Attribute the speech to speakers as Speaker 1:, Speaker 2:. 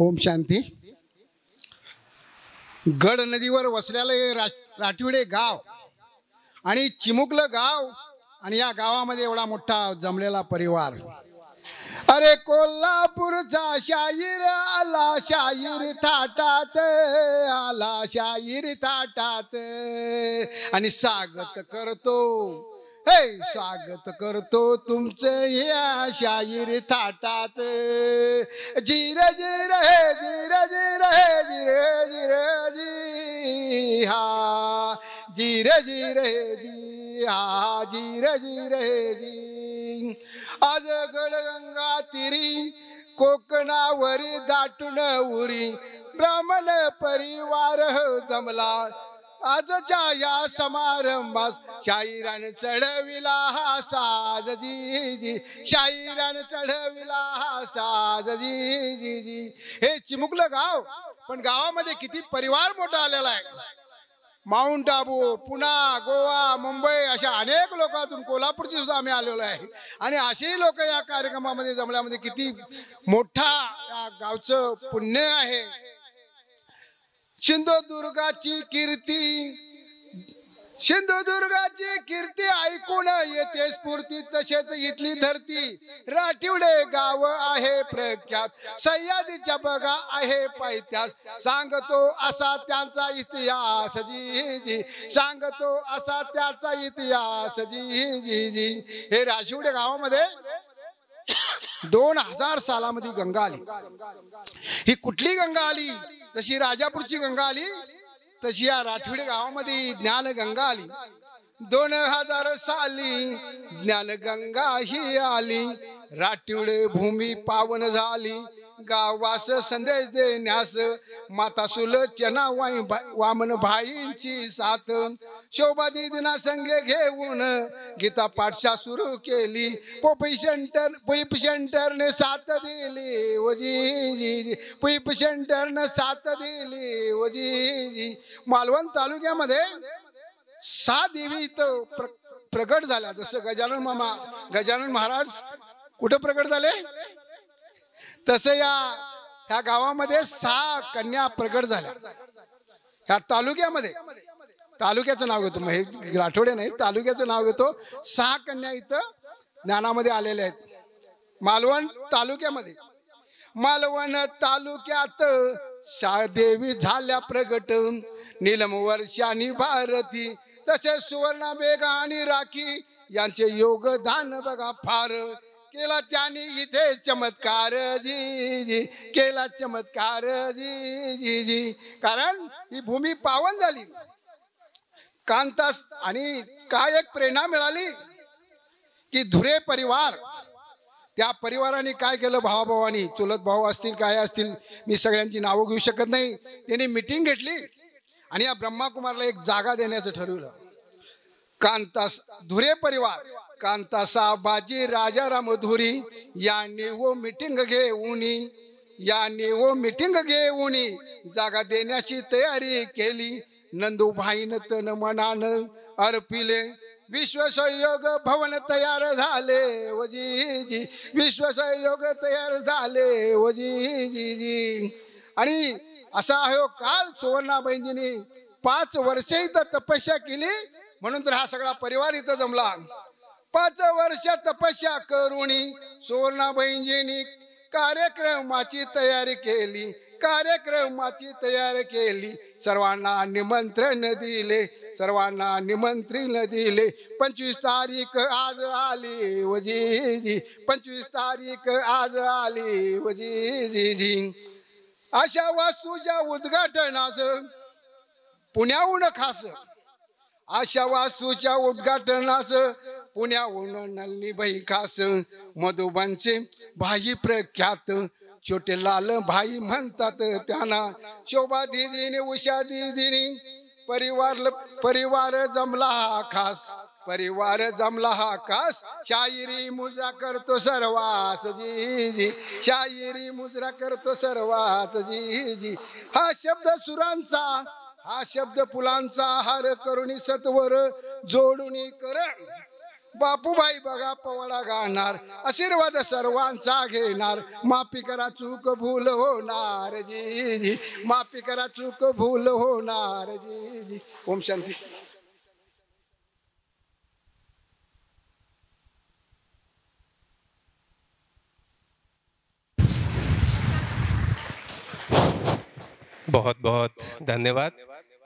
Speaker 1: ओम शांती. गड नदीवर वसलेलं हे राठिवडे गाव आणि चिमुकलं गाव आणि या गावामध्ये एवढा मोठा जमलेला परिवार. अरे कोल्हापूरचा शाहीर आला, शाहीर थाटात आला, शाहीर थाटात आणि स्वागत करतो, हे स्वागत करतो तुमचं या शाहीर थाटात. जीर जीर हे जीर जीर हे जीर जीर जी हा, जीर जीर हे जी हा, जीर जीर हे जी. आज गडगंगा तिरी कोकणावरी दाटून उरी ब्राह्मण परिवार जमला. आजच्या या समारंभास शाहिराने चढविला हा साज जी जी, शाहिराने चढविला हा साज जी जी जी. हे चिमुकलं गाव, पण गावामध्ये किती परिवार मोठा आलेला आहे. माउंट आबू, पुणा, गोवा, मुंबई अशा अनेक लोकांतून, कोल्हापूरची सुद्धा आम्ही आलेलो आहे. आणि असेही लोक या कार्यक्रमामध्ये जमल्यामध्ये किती मोठा या गावचं पुण्य आहे. सिंधुदुर्गाची कीर्ती, सिंधुदुर्गाची कीर्ती ऐकून येते स्फूर्ती, तसेच इथली धरती राठिवडे गाव आहे प्रख्यात. सह्याद्रीच्या बघा आहे पायथ्यास, सांगतो असा त्यांचा इतिहास जी जी, सांगतो असा त्याचा इतिहास जी जी जी. हे राठिवडे गावामध्ये 2000 सालामध्ये गंगा आली. ही कुठली गंगा आली? जशी राजापूरची गंगा आली तशी या राठिवडे गावामध्ये ज्ञान गंगा आली. 2000 साली ज्ञान गंगा ही आली. राठिवडे भूमी पावन झाली, गावास संदेश देण्यास माता सुलोचना वामन भाईंची साथ. शोभा दीदीना संगे घेऊन गीता पाठशा सुरू केली. पुईप सेंटरने साथ दिली व जी जी, पुईप सेंटरने साथ दिली व जी जी. मालवण तालुक्यामध्ये 6 देवी इथं प्रगट झाल्या. जसं गजानन महाराज कुठं प्रगट झाले, तसं ह्या गावामध्ये 6 कन्या प्रगट झाल्या. ह्या तालुक्यामध्ये, तालुक्याचं नाव घेतो, मग हे राठोडे नाही, तालुक्याचं नाव घेतो. 6 कन्या इथं ज्ञानामध्ये आलेल्या आहेत. मालवण तालुक्यामध्ये, मालवण तालुक्यात 6 देवी झाल्या प्रगट. नीलम, वर्षानी, भारती, तसेच सुवर्णा, बेगा आणि राखी यांचे योगदान बघा फार. केला त्यांनी इथे चमत्कार जी जी, केला चमत्कार जी जी जी. कारण ही भूमी पावन झाली. कांतास आणि काय एक प्रेरणा मिळाली की धुरे परिवार, त्या परिवाराने काय केलं, भावाभावानी, चुलत भाऊ असतील काय असतील, मी सगळ्यांची नावं घेऊ शकत नाही. त्यांनी मीटिंग घेतली आणि या ब्रह्माकुमारला एक जागा देण्याचं ठरवलं. कांतास धुरे परिवार, कांतासा बाजी राजाराम धुरी यांनी वो मीटिंग घेऊन, यांनी वो मीटिंग घेऊन जागा देण्याची तयारी केली. नंदूभाईन तन मनान अर्पिले, विश्वसहयोग भवन तयार झाले व जी जी, विश्वसहयोग तयार झाले व जी जी जी. आणि असा आहे काल सुवर्णाबाईंनी 5 वर्ष इथं तपस्या केली, म्हणून तर हा सगळा परिवार इथं जमला. 5 वर्ष तपस्या करून सुवर्णाबाईंनी कार्यक्रमाची तयारी केली, कार्यक्रमाची तयारी केली. सर्वांना निमंत्रण दिले, सर्वांना निमंत्रण दिले. 25 तारीख आज आली व जी जी, 25 तारीख आज आली व जी जी जी. अशा वास्तूच्या उद्घाटनास पुण्याहून खास, अशा वास्तूच्या उद्घाटनास पुण्याहून नलिनीबाई खास. मधुबनचे भाई प्रख्यात, छोटे लाल भाई म्हणतात त्यांना. शोभा दीदीने, उषा दीदीने, परिवार जमला हा खास, परिवार जमला हा खास. शाहिरी मुजरा करतो सर्वास जी जी, शाहिरी मुजरा करतो सर्वास जी जी. हा शब्द सुरांचा, हा शब्द फुलांचा हार करुणी सत्वर जोडून कर. बापूभाई बघा पवडा गाणार, आशीर्वाद सर्वांचा घेणार, माफी करा चूक भूल होणार जी जी, माफी करा चूक भूल होणार जी जी. ओम शांती.
Speaker 2: बहुत बहुत धन्यवाद.